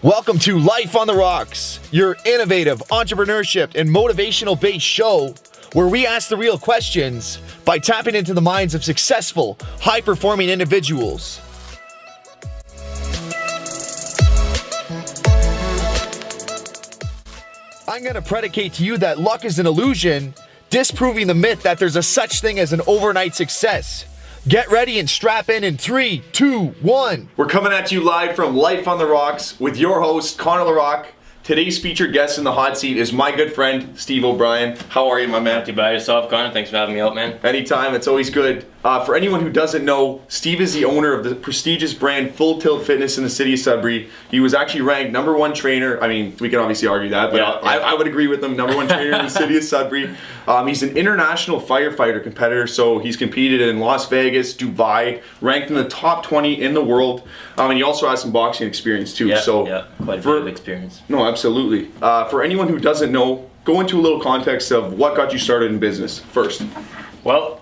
Welcome to Life on the Rocks, your innovative, entrepreneurship, and motivational-based show where we ask the real questions by tapping into the minds of successful, high-performing individuals. I'm going to predicate to you that luck is an illusion, disproving the myth that there's a such thing as an overnight success. Get ready and strap in 3, 2, 1. We're coming at you live from Life on the Rocks with your host, Connor Larcque. Today's featured guest in the hot seat is my good friend, Steve O'Brien. How are you, my man? Not too bad yourself, Connor. Thanks for having me out, man. Anytime. It's always good. For anyone who doesn't know, Steve is the owner of the prestigious brand Full Tilt Fitness in the city of Sudbury. He was actually ranked #1 trainer. I mean, we can obviously argue that, but I would agree with him. #1 trainer in the city of Sudbury. He's an international firefighter competitor, so he's competed in Las Vegas, Dubai, ranked in the top 20 in the world. And he also has some boxing experience too. Yeah, quite a bit of experience. No, absolutely. For anyone who doesn't know, go into a little context of what got you started in business first. Well,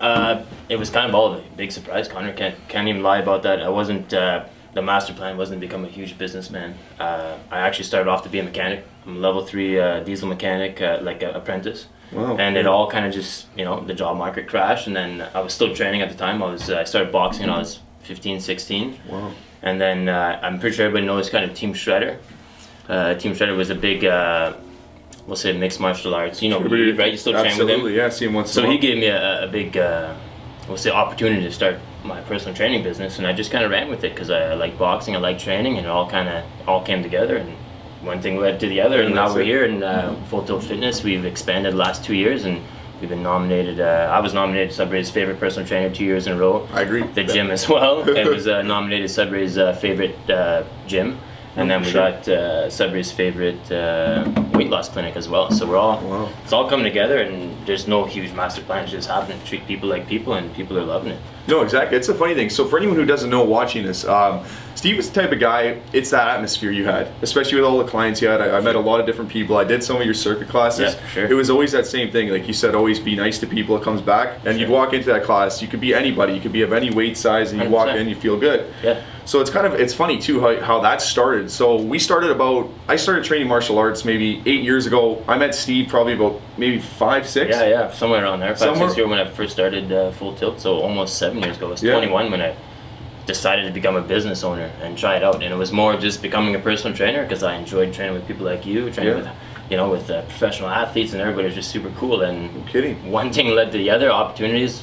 it was kind of all a big surprise, Connor. Can't even lie about that. I wasn't, the master plan wasn't to become a huge businessman. I actually started off to be a mechanic. I'm a level 3 diesel mechanic, like an apprentice. Wow. And it all kind of just, the job market crashed, and then I was still training at the time. I started boxing when I was 15, 16. Wow. And then I'm pretty sure everybody knows kind of Team Shredder. Team Shredder was a big, we'll say mixed martial arts. You know, right? You still train with him? Absolutely, yeah, I see him once in a So while. he gave me a big, we'll say, opportunity to start my personal training business, and I just kind of ran with it because I like boxing, I like training, and it all came together, and one thing led to the other, and now we're here in Full Tilt Fitness. We've expanded the last 2 years, and we've been nominated. I was nominated Sudbury's favorite personal trainer 2 years in a row. I agree. The gym as well. It was nominated Sudbury's favorite gym. And then we got Sudbury's favorite weight loss clinic as well. So it's all coming together, and there's no huge master plan. It's just happening. Treat people like people, and people are loving it. No, exactly. It's a funny thing. So for anyone who doesn't know watching this, Steve is the type of guy, it's that atmosphere you had, especially with all the clients you had. I met a lot of different people. I did some of your circuit classes. Yeah, for sure. It was always that same thing. Like you said, always be nice to people. It comes back. And you'd walk into that class. You could be anybody. You could be of any weight size, and you walk 100%. in, you feel good. Yeah. So it's funny too how that started. So I started training martial arts maybe 8 years ago. I met Steve probably about maybe 5, 6. Yeah, somewhere around there. 5, 6 years when I first started Full Tilt, so almost 7 years ago. I was 21 when I decided to become a business owner and try it out. And it was more just becoming a personal trainer because I enjoyed training with people like you, training with professional athletes, and everybody was just super cool. And No kidding. One thing led to the other, opportunities,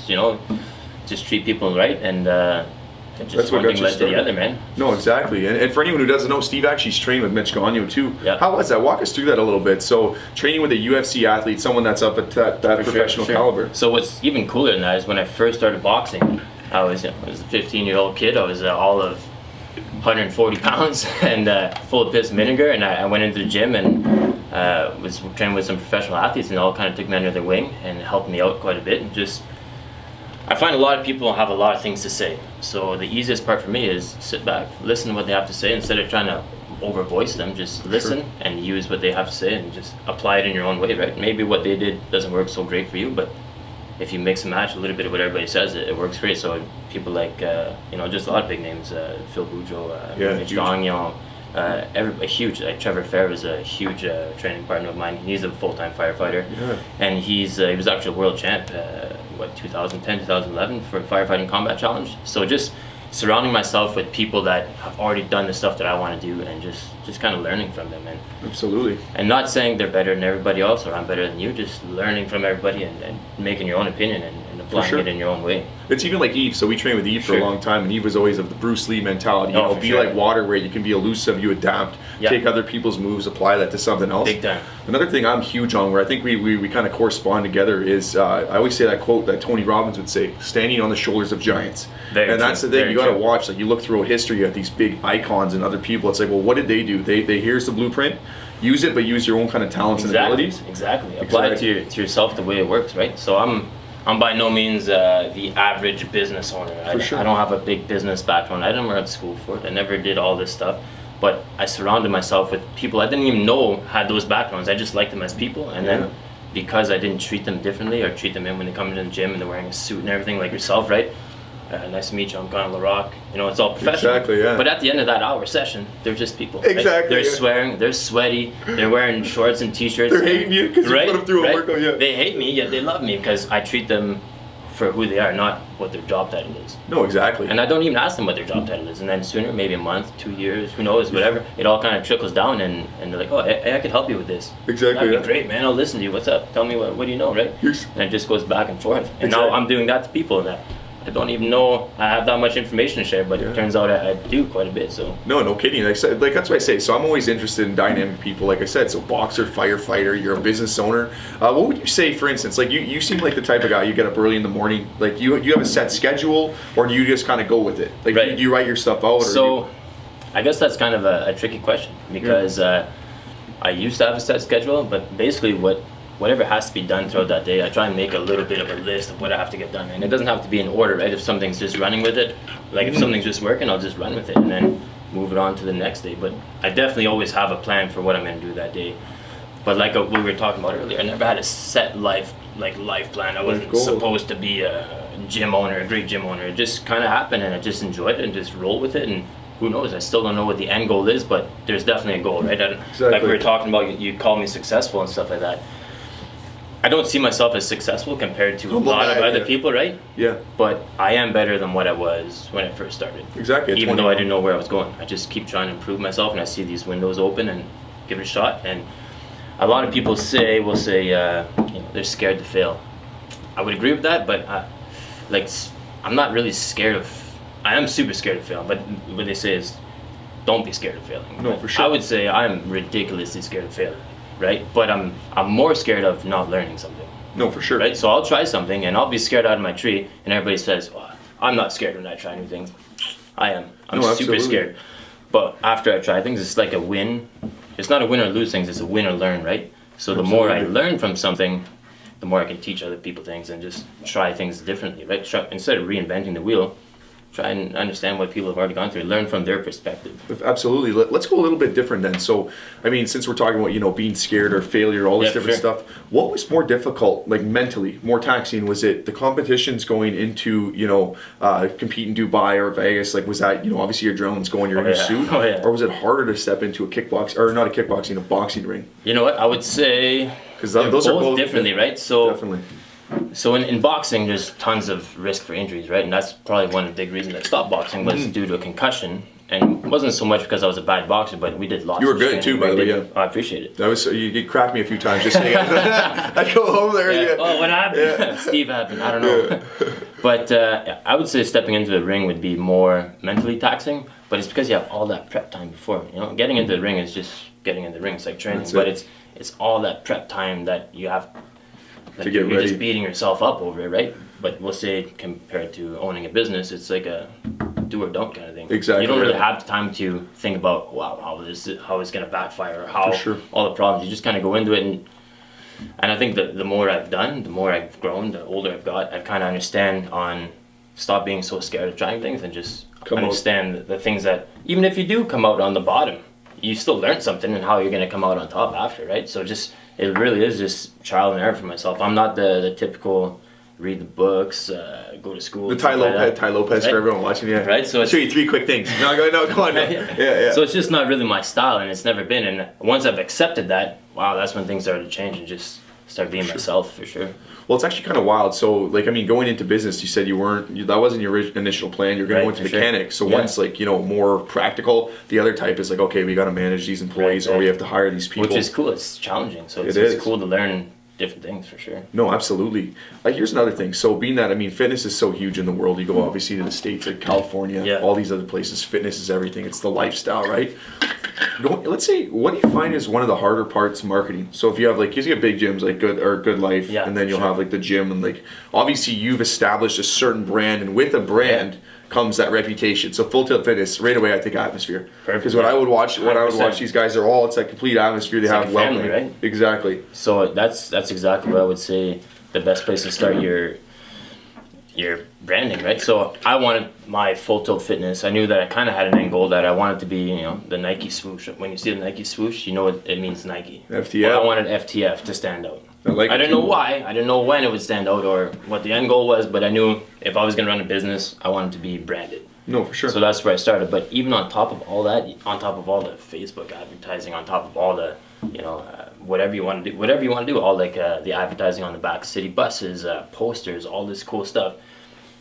just treat people right, and That's what one got thing you led to the started. other, man. No, exactly. And for anyone who doesn't know, Steve actually trained with Mitch Gagnon too. Yeah. How was that? Walk us through that a little bit. So training with a UFC athlete, someone that's up at that professional caliber. So what's even cooler than that is when I first started boxing, I was a 15-year-old kid. I was all of 140 pounds and full of piss and vinegar, and I went into the gym and was training with some professional athletes, and they all kind of took me under their wing and helped me out quite a bit. And I find a lot of people have a lot of things to say. So the easiest part for me is sit back, listen to what they have to say instead of trying to over voice them. Just listen and use what they have to say and just apply it in your own way, right? Maybe what they did doesn't work so great for you, but if you mix and match a little bit of what everybody says, it works great. So people like, just a lot of big names, Phil Boudreau, Mitch Gagnon, Trevor Fair was a huge training partner of mine. He's a full-time firefighter, and he was actually a world champ, 2010, 2011 for Firefighting Combat Challenge. So just surrounding myself with people that have already done the stuff that I want to do, and just kind of learning from them, and Absolutely. and not saying they're better than everybody else or I'm better than you, just learning from everybody and making your own opinion and applying it in your own way. It's even like Eve. So we trained with Eve for a long time, and Eve was always of the Bruce Lee mentality. Be like water, where you can be elusive, you adapt, take other people's moves, apply that to something else. Big time. Another thing I'm huge on, where I think we kind of correspond together, is I always say that quote that Tony Robbins would say: "Standing on the shoulders of giants." That's the thing. You got to watch. Like you look through history, you have these big icons and other people. It's like, well, what did they do? They here's the blueprint. Use it, but use your own kind of talents and abilities. Exactly. Apply it to yourself the way it works, right? So I'm by no means the average business owner. I don't have a big business background. I didn't went to school for it. I never did all this stuff. But I surrounded myself with people I didn't even know had those backgrounds. I just liked them as people. And then because I didn't treat them differently or treat them in when they come into the gym and they're wearing a suit and everything like yourself, right? Nice to meet you, I'm Connor Larcque. You know, it's all professional. Exactly, yeah. But at the end of that hour session, they're just people. Right? Exactly. They're yeah. swearing, they're sweaty, they're wearing shorts and t-shirts. They're hating you because you put them through a workout, yeah. They hate me, yet they love me because I treat them for who they are, not what their job title is. No, exactly. And I don't even ask them what their job title is. And then sooner, maybe a month, 2 years, who knows, whatever, it all kind of trickles down and they're like, oh, hey, I could help you with this. Exactly. That'd be great, man. I'll listen to you. What's up? Tell me what do you know, right? Yes. And it just goes back and forth. And Exactly. now I'm doing that to people that I don't even know I have that much information to share, but it turns out I do quite a bit. So No kidding. Like that's what I say. So I'm always interested in dynamic people. Like I said, so boxer, firefighter, you're a business owner. What would you say, for instance, like you seem like the type of guy you get up early in the morning. Like you have a set schedule, or do you just kind of go with it? Like Right. do you write your stuff out? Or So I guess that's kind of a tricky question because I used to have a set schedule, but basically whatever has to be done throughout that day, I try and make a little bit of a list of what I have to get done. And it doesn't have to be in order, right? If something's just running with it, like if something's just working, I'll just run with it and then move it on to the next day. But I definitely always have a plan for what I'm going to do that day. But like we were talking about earlier, I never had a set life plan. I wasn't supposed to be a gym owner, a great gym owner. It just kind of happened and I just enjoyed it and just roll with it. And who knows, I still don't know what the end goal is, but there's definitely a goal, right? Exactly. Like we were talking about, you call me successful and stuff like that. I don't see myself as successful compared to a lot of other people, right? Yeah. But I am better than what I was when I first started. Exactly. It's Even though I didn't know where I was going. I just keep trying to improve myself and I see these windows open and give it a shot. And a lot of people will say, they're scared to fail. I would agree with that, but I'm not really scared of, I am super scared of failing, but what they say is, don't be scared of failing. No, But for sure. I would say I'm ridiculously scared of failing. Right, but I'm more scared of not learning something. No, for sure. Right, so I'll try something and I'll be scared out of my tree, and everybody says, well, I'm not scared when I try new things. I am. I'm super absolutely. scared. But after I try things, it's like a win. It's not a win or lose things. It's a win or learn, right? So the more I learn from something, the more I can teach other people things and just try things differently, right? Instead of reinventing the wheel, try and understand what people have already gone through, learn from their perspective. Absolutely. Let's go a little bit different then. So, I mean, since we're talking about, being scared or failure, all this different stuff, what was more difficult, like mentally, more taxing? Was it the competitions going into, compete in Dubai or Vegas? Like, was that, obviously your adrenaline's going, you're in your suit? Oh, yeah. Or was it harder to step into a boxing ring? You know what? I would say Because they're those are both differently, right? So definitely. So in boxing, there's tons of risk for injuries, right? And that's probably one of the big reasons I stopped boxing was due to a concussion. And it wasn't so much because I was a bad boxer, but we did lots You were of good too, by the way, yeah. Oh, I appreciate it. That was you cracked me a few times just saying. I go home there. Yeah. Yeah. Oh, what happened? Yeah. Steve happened. I don't know. But I would say stepping into the ring would be more mentally taxing. But it's because you have all that prep time before. Getting into the ring is just getting in the ring. It's like training. That's but it. it's all that prep time that you have. To get you're ready. just beating yourself up over it, right? But we'll say compared to owning a business, it's like a do or don't kind of thing. Exactly. You don't really Yeah. have the time to think about how it's going to backfire or how For sure. all the problems. You just kind of go into it and I think that the more I've done, the more I've grown, the older I've got, I kind of understand on stop being so scared of trying things and just understand the things that even if you do come out on the bottom, you still learn something and how you're going to come out on top after, right? So it really is just trial and error for myself. I'm not the typical read the books, go to school. The Ty Lopez right? for everyone watching, yeah. Right, so I'll show you 3 quick things. No, go on. Yeah. So it's just not really my style, and it's never been. And once I've accepted that, wow, that's when things started to change and just start being myself for sure. Well, it's actually kind of wild. So, going into business, you said that wasn't your initial plan. You're going to go into mechanics. So one's more practical. The other type is okay, we got to manage these employees, or we have to hire these people. Which is cool. It's challenging. So it's cool to learn different things for sure. No, absolutely. Here's another thing. So being that, fitness is so huge in the world. You go obviously to the States, like California, all these other places. Fitness is everything. It's the lifestyle, right? Let's say, what do you find is one of the harder parts marketing? So if you have you have big gyms like Good Life, and then you'll have the gym, and obviously you've established a certain brand, and with a brand comes that reputation. So Full Tilt Fitness, right away I think atmosphere. Because when I would watch these guys, they're all, it's like complete atmosphere. They have like a family, right? Exactly. So that's exactly what I would say the best place to start your branding, right? So I wanted my Full Tilt Fitness. I knew that I kind of had an end goal that I wanted to be, the Nike swoosh. When you see the Nike swoosh, it means Nike. FTF. Well, I wanted FTF to stand out. I didn't know why. I didn't know when it would stand out or what the end goal was, but I knew if I was going to run a business, I wanted to be branded. No, for sure. So that's where I started. But even on top of all that, on top of all the Facebook advertising, on top of all the, whatever you want to do, all like the advertising on the back of city buses, posters, all this cool stuff,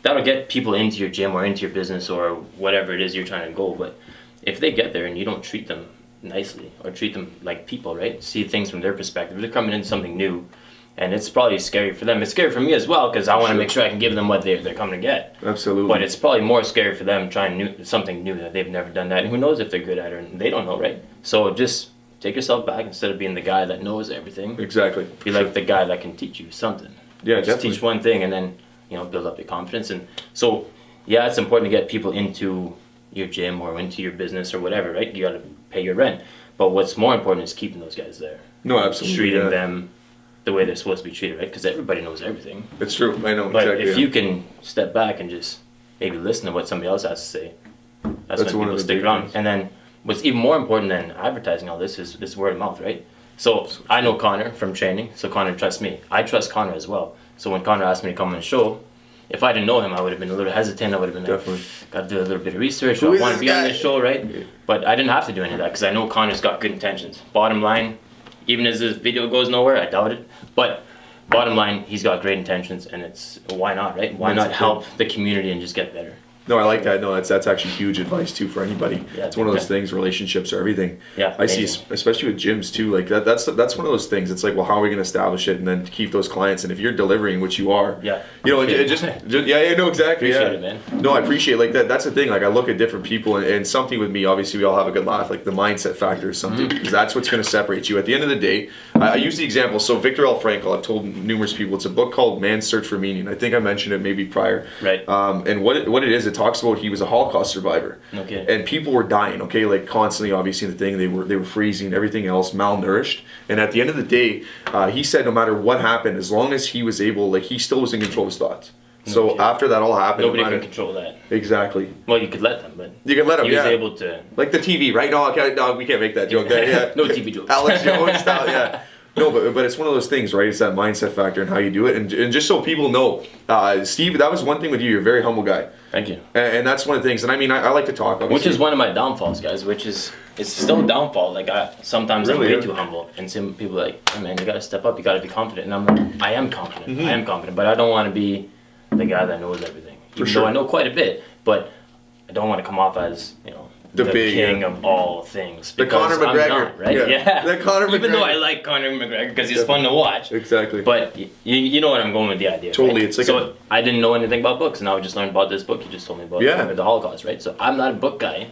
that'll get people into your gym or into your business or whatever it is you're trying to go. But if they get there and you don't treat them nicely or treat them like people, right? See things from their perspective. They're coming into something new, and it's probably scary for them. It's scary for me as well because I want to make sure I can give them what they're coming to get. Absolutely. But it's probably more scary for them trying something new that they've never done that, and who knows if they're good at it, and they don't know, right? So just take yourself back instead of being the guy that knows everything. Exactly. Be like the guy that can teach you something. Yeah, just definitely. teach one thing and then build up your confidence. And so yeah, it's important to get people into your gym or into your business or whatever, right? You got to pay your rent. But what's more important is keeping those guys there. No, absolutely. Treating them the way they're supposed to be treated, right? Because everybody knows everything. It's true. I know. But exactly, if you can step back and just maybe listen to what somebody else has to say, that's when one of people the stick big around. things. And then what's even more important than advertising all this is word of mouth, right? So I know Connor from training, so Connor trusts me. I trust Connor as well. So when Connor asked me to come on the show, if I didn't know him, I would have been a little hesitant. I would have been Definitely. like, got to do a little bit of research. Who I is want to this be on guy? this show, right? But I didn't have to do any of that because I know Connor's got good intentions. Bottom line, even as this video goes nowhere, I doubt it. But bottom line, he's got great intentions, and it's why not, right? Why not help the community and just get better? No, I like that. No, that's actually huge advice too for anybody. Yeah, it's one of those things. Relationships are everything. Yeah, I see, amazing. especially with gyms too. Like that's one of those things. It's like, well, how are we going to establish it and then keep those clients? And if you're delivering, which you are, Yeah, it just yeah, no, exactly. Appreciate Yeah, it, man. no, I appreciate like that. That's the thing. Like I look at different people, and something with me. Obviously, we all have a good laugh. Like the mindset factor is something because that's what's going to separate you. At the end of the day, I use the example. So Viktor L. Frankl, I've told numerous people, it's a book called Man's Search for Meaning. I think I mentioned it maybe prior. Right. And what it is, it talks about he was a Holocaust survivor. Okay. And people were dying, okay, like constantly, obviously, the thing, they were freezing, everything else, malnourished. And at the end of the day, he said no matter what happened, as long as he was able, like he still was in control of his thoughts. So Okay. after that all happened, Nobody no matter- can control that. Exactly. Well, you could let them, but You can let him, he was yeah. able to. Like the TV, right? No, we can't make that joke. Yeah. No TV jokes. Alex Jones style, yeah. No, but it's one of those things, right? It's that mindset factor and how you do it. And just so people know, Steve, that was one thing with you. You're a very humble guy. Thank you. And that's one of the things. And I mean, I like to talk. Obviously. Which is one of my downfalls, guys. It's still a downfall. Like sometimes I'm Really, way yeah. too humble, and some people are like, hey, man, you gotta step up. You gotta be confident. And I'm like, I am confident. Mm-hmm. I am confident, but I don't want to be the guy that knows everything. Even sure. though I know quite a bit, but I don't want to come off as the big, king of all things. The because Conor I'm McGregor, not, right? yeah. The Conor Even though McGregor. I like Conor McGregor because he's fun to watch. Exactly. But you know what I'm going with the idea. Totally, right? it's like so I didn't know anything about books, and I just learned about this book you just told me about. Yeah. The Holocaust, right? So I'm not a book guy.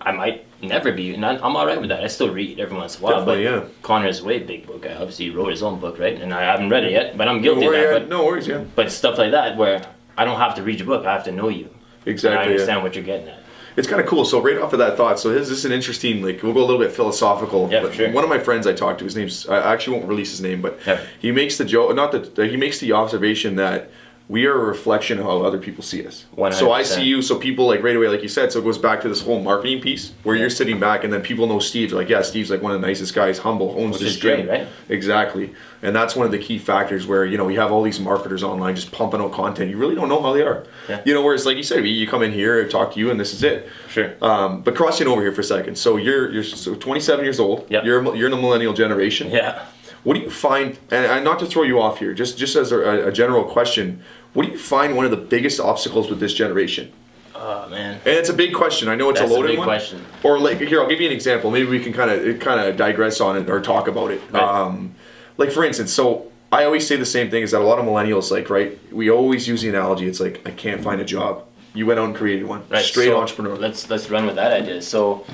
I might never be, and I'm all right with that. I still read every once in a while. Definitely, but yeah. Connor's way big book guy. Obviously, he wrote his own book, right? And I haven't read it yet, but I'm guilty No of worries, that. But, no worries, yeah. but stuff like that where I don't have to read your book. I have to know you. Exactly. And I understand yeah. what you're getting at. It's kind of cool. So right off of that thought, so this is an interesting, like, we'll go a little bit philosophical. Yeah, but for sure. One of my friends I talked to, his name's, I actually won't release his name, but Yeah. he makes the joke, he makes the observation that we are a reflection of how other people see us. 100%. So I see you, so people like right away, like you said, so it goes back to this whole marketing piece where you're sitting back and then people know Steve. They're like, yeah, Steve's like one of the nicest guys, humble, owns Which this is great, gym. right? Exactly. And that's one of the key factors where, you have all these marketers online just pumping out content. You really don't know how they are. Yeah. Whereas like you said, you come in here, talk to you, and this is it. Sure. But crossing over here for a second. So you're so 27 years old. Yep. You're in the millennial generation. Yeah. What do you find, and not to throw you off here, just as a general question, what do you find one of the biggest obstacles with this generation? Oh man. And it's a big question. I know it's That's a a loaded big one. question. Or like here, I'll give you an example. Maybe we can kind of digress on it or talk about it. Right. Like for instance, so I always say the same thing is that a lot of millennials, like, right, we always use the analogy. It's like, I can't find a job. You went out and created one. Right, Straight so entrepreneur. Let's run with that idea. So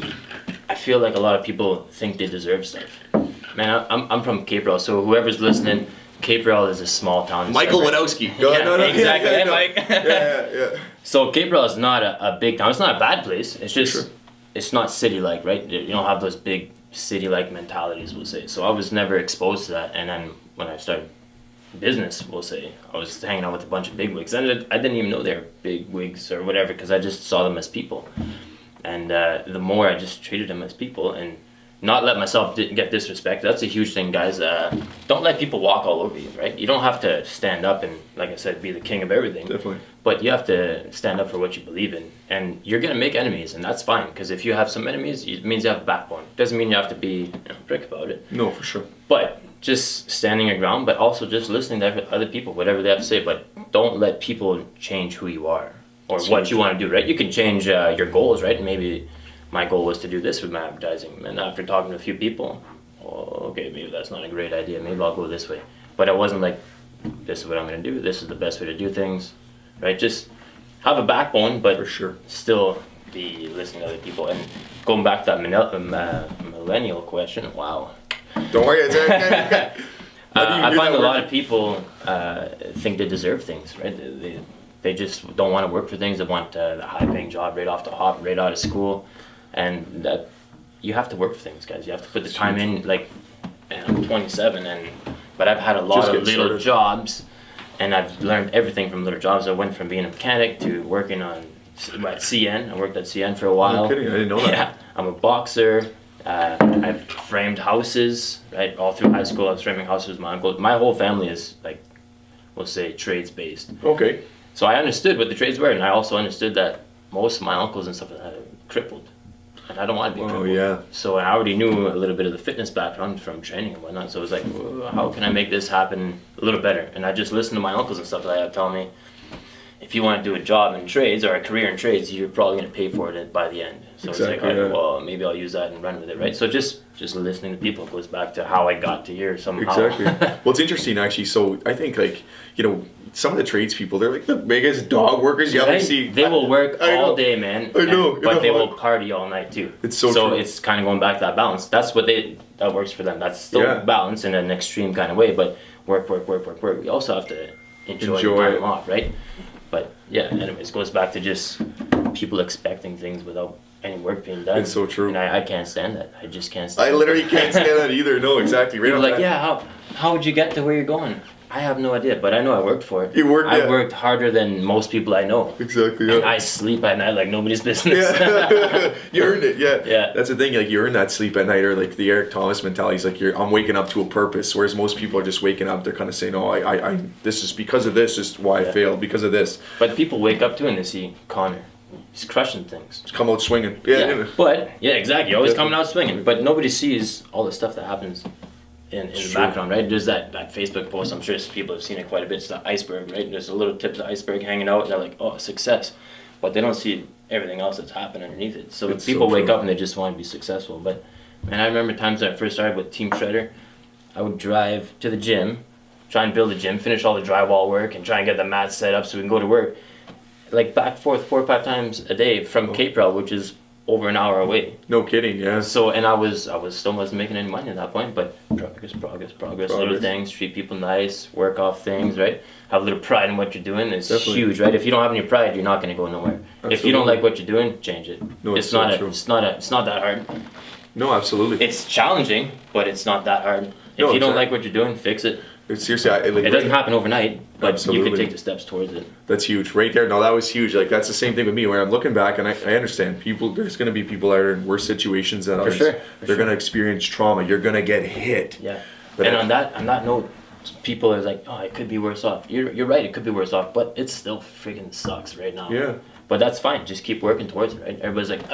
I feel like a lot of people think they deserve stuff. Man, I'm from Cape Rel, so whoever's listening, Cape Rel is a small town. in Michael Sudbury. Wadowski. Yeah, exactly. Hey, no. Mike. Yeah. So Cape Rel is not a big town. It's not a bad place. It's just Sure. it's not city-like, right? You don't have those big city-like mentalities, we'll say. So I was never exposed to that. And then when I started business, we'll say, I was hanging out with a bunch of big wigs. And I didn't even know they were big wigs or whatever because I just saw them as people. And the more I just treated them as people and not let myself get disrespected. That's a huge thing, guys. Don't let people walk all over you, right? You don't have to stand up and, like I said, be the king of everything. Definitely. But you have to stand up for what you believe in. And you're going to make enemies, and that's fine. Because if you have some enemies, it means you have a backbone. Doesn't mean you have to be a prick about it. No, for sure. But just standing your ground, but also just listening to other people, whatever they have to say. But don't let people change who you are or what you want to do, right? You can change your goals, right? Maybe my goal was to do this with my advertising, and after talking to a few people, okay, maybe that's not a great idea. Maybe I'll go this way. But I wasn't like, this is what I'm going to do. This is the best way to do things, right? Just have a backbone, but for sure, still be listening to other people. And going back to that millennial question, wow. Don't worry, it's okay. I find a lot of people think they deserve things, right? They just don't want to work for things. They want the high-paying job right off the hop, right out of school. And that you have to work for things, guys. You have to put the time in. Like, and I'm 27, but I've had a lot of little jobs, and I've learned everything from little jobs. I went from being a mechanic to working at CN. I worked at CN for a while. No kidding, I didn't know that. Yeah, I'm a boxer. I've framed houses, right? All through high school, I was framing houses with my uncle. My whole family is, like, we'll say, trades-based. Okay. So I understood what the trades were, and I also understood that most of my uncles and stuff like that are crippled. And I don't want to be crippled. Oh, yeah. So I already knew a little bit of the fitness background from training and whatnot. So it was like, how can I make this happen a little better? And I just listened to my uncles and stuff like that tell me, if you want to do a job in trades or a career in trades, you're probably going to pay for it by the end. So exactly, it's like, all right, well, maybe I'll use that and run with it, right? So just listening to people goes back to how I got to here somehow. Exactly. Well, it's interesting, actually. So I think, like, you know, some of the tradespeople, they're like the biggest dog workers you ever see. They will work all day, man. I know. But they will party all night, too. It's so true. It's kind of going back to that balance. That's what that works for them. That's still balance in an extreme kind of way, but work. We also have to enjoy time off, right? But yeah, anyways, it goes back to just people expecting things without any work being done. It's so true. And I can't stand that. I just can't stand I literally can't stand that either. No, exactly. People like, yeah, how would you get to where you're going? I have no idea, but I know I worked for it. You worked, I worked harder than most people I know. Exactly, yeah. And I sleep at night like nobody's business. Yeah. You earned it, yeah. Yeah. That's the thing, like, you earn that sleep at night, or like the Eric Thomas mentality is like, I'm waking up to a purpose, whereas most people are just waking up, they're kind of saying, oh, I this is because of this is why I failed, because of this. But people wake up to it and they see Connor. He's crushing things. Just come out swinging. Yeah. But, yeah, exactly. Always coming out swinging. But nobody sees all the stuff that happens in the background, right? There's that Facebook post, I'm sure people have seen it quite a bit, it's the iceberg, right? There's a little tip of the iceberg hanging out, and they're like, oh, success. But they don't see everything else that's happened underneath it. So people wake up and they just want to be successful. But, man, I remember times that I first started with Team Shredder, I would drive to the gym, try and build a gym, finish all the drywall work, and try and get the mat set up so we can go to work. Like, back forth 4 or 5 times a day from Cape Rel, which is over an hour away. No kidding, yeah. So, and I still wasn't making any money at that point, but progress, little things, treat people nice, work off things, right? Have a little pride in what you're doing. It's huge, right? If you don't have any pride, you're not going to go nowhere. Absolutely. If you don't like what you're doing, change it. No, it's not that hard. No, absolutely. It's challenging, but it's not that hard. If you don't like what you're doing, fix it. Seriously, it doesn't happen overnight, but absolutely. You can take the steps towards it. That's huge, right there. No, that was huge. Like, that's the same thing with me. Where I'm looking back, and I understand people. There's going to be people that are in worse situations than others. They're going to experience trauma. You're going to get hit. Yeah. But on that note, people are like, oh, it could be worse off. You're right. It could be worse off, but it still freaking sucks right now. Yeah. But that's fine. Just keep working towards it, right? Everybody's like,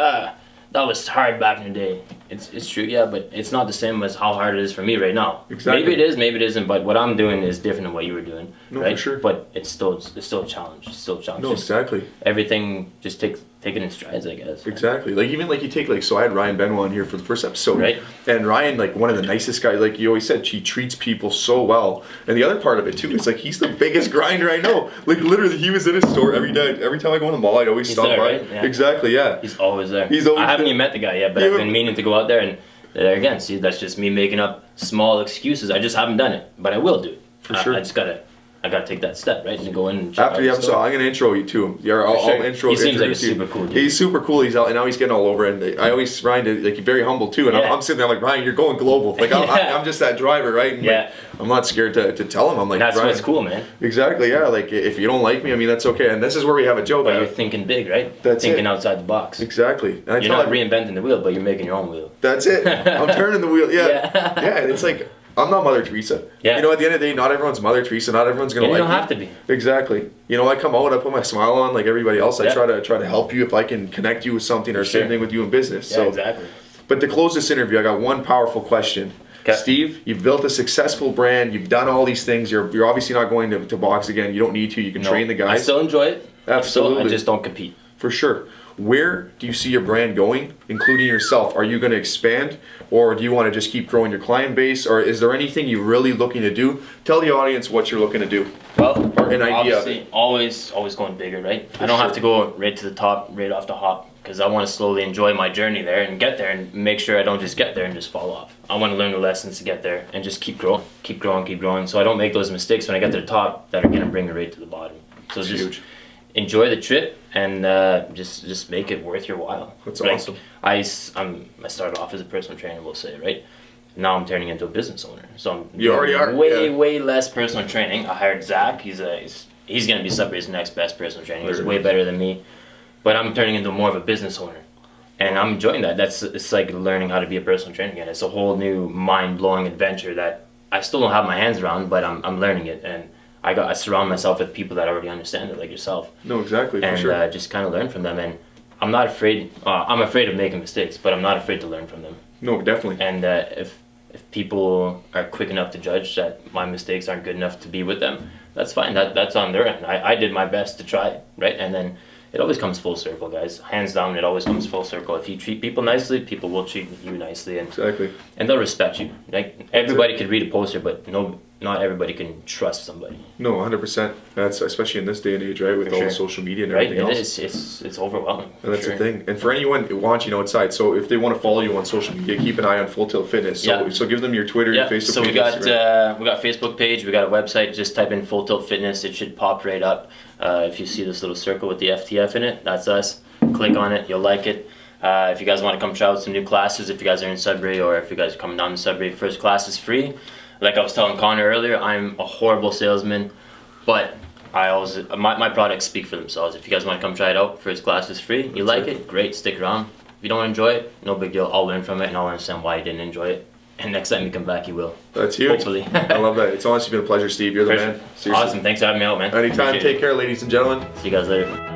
that was hard back in the day. It's true, yeah, but it's not the same as how hard it is for me right now. Exactly. Maybe it is, maybe it isn't, but what I'm doing is different than what you were doing. No, right? for sure. But it's still a challenge. It's still a challenge. No, exactly. Everything just take it in strides, I guess. Exactly. Like, even like you take, like, so I had Ryan Benoit on here for the first episode. Right. And Ryan, like, one of the nicest guys, like you always said, he treats people so well. And the other part of it too is, like, he's the biggest grinder I know. Like, literally, he was in his store every day. Every time I go in the mall, I'd always stop by. Right? Yeah. Exactly, yeah. He's always there. I haven't even met the guy yet, but I've been meaning to go out there, and there again, see, that's just me making up small excuses. I just haven't done it, but I will do it. For sure. I I gotta take that step, right, and go in. And After the episode, I'm gonna intro you to him. Yeah, I'll intro. He seems like a introduce you. super cool dude. He's super cool. He's out, and now he's getting all over. And I always Ryan, like, he's very humble too. And I'm sitting there like, Ryan, you're going global. Like I'm just that driver, right? And like, I'm not scared to tell him. I'm like, that's Ryan, what's cool, man. Exactly. Yeah. Like if you don't like me, I mean that's okay. And this is where we have a joke. But you're thinking big, right? That's thinking outside the box. Exactly. And you're not reinventing the wheel, but you're making your own wheel. That's it. I'm turning the wheel. Yeah. Yeah. And it's like, I'm not Mother Teresa. Yeah. You know, at the end of the day, not everyone's Mother Teresa. Not everyone's gonna like you. You don't have to be. Exactly. You know, I come out, I put my smile on like everybody else. I try to help you if I can connect you with something, or same thing with you in business. Yeah, so exactly. But to close this interview, I got one powerful question. Okay. Steve, you've built a successful brand. You've done all these things. You're obviously not going to box again. You don't need to. You can train the guys. I still enjoy it. Absolutely. I just don't compete. For sure. Where do you see your brand going, including yourself? Are you going to expand, or do you want to just keep growing your client base, or is there anything you're really looking to do? Tell the audience what you're looking to do. Well, or an idea. Obviously, always going bigger, right? I don't have to go right to the top, right off the hop, because I want to slowly enjoy my journey there and get there, and make sure I don't just get there and just fall off. I want to learn the lessons to get there and just keep growing, so I don't make those mistakes when I get to the top that are going to bring me right to the bottom. So that's just huge. Enjoy the trip and just make it worth your while. That's awesome. I started off as a personal trainer, we'll say, right? Now I'm turning into a business owner. So I'm way less personal training. I hired Zach. He's gonna be Subway's next best personal trainer. He's way better than me. But I'm turning into more of a business owner. And I'm enjoying that. It's like learning how to be a personal trainer again. It's a whole new mind-blowing adventure that I still don't have my hands around, but I'm learning it. And I surround myself with people that already understand it, like yourself. No, exactly, for and, sure. And just kind of learn from them. And I'm not afraid. I'm afraid of making mistakes, but I'm not afraid to learn from them. No, definitely. And if people are quick enough to judge that my mistakes aren't good enough to be with them, that's fine. That's on their end. I did my best to try, right? And then it always comes full circle, guys. Hands down, it always comes full circle. If you treat people nicely, people will treat you nicely, and and they'll respect you. Like everybody could read a poster, but not everybody can trust somebody. No, 100%. That's especially in this day and age, right? With all the social media and everything else. It's overwhelming. And that's the thing. And for anyone who wants, outside, so if they want to follow you on social media, keep an eye on Full Tilt Fitness. So give them your Twitter, your Facebook so page. So we got Facebook page, we got a website. Just type in Full Tilt Fitness. It should pop right up. If you see this little circle with the FTF in it, that's us. Click on it, you'll like it. If you guys want to come try out some new classes, if you guys are in Sudbury, or if you guys are coming down to Sudbury, first class is free. Like I was telling Connor earlier, I'm a horrible salesman, but I always my products speak for themselves. If you guys want to come try it out, first class is free. You like it, great, stick around. If you don't enjoy it, no big deal. I'll learn from it and I'll understand why you didn't enjoy it. And next time you come back, you will. That's huge. Hopefully. I love that. It's honestly been a pleasure, Steve. You're the man. Seriously. Awesome. Thanks for having me out, man. Anytime. Take care, ladies and gentlemen. See you guys later.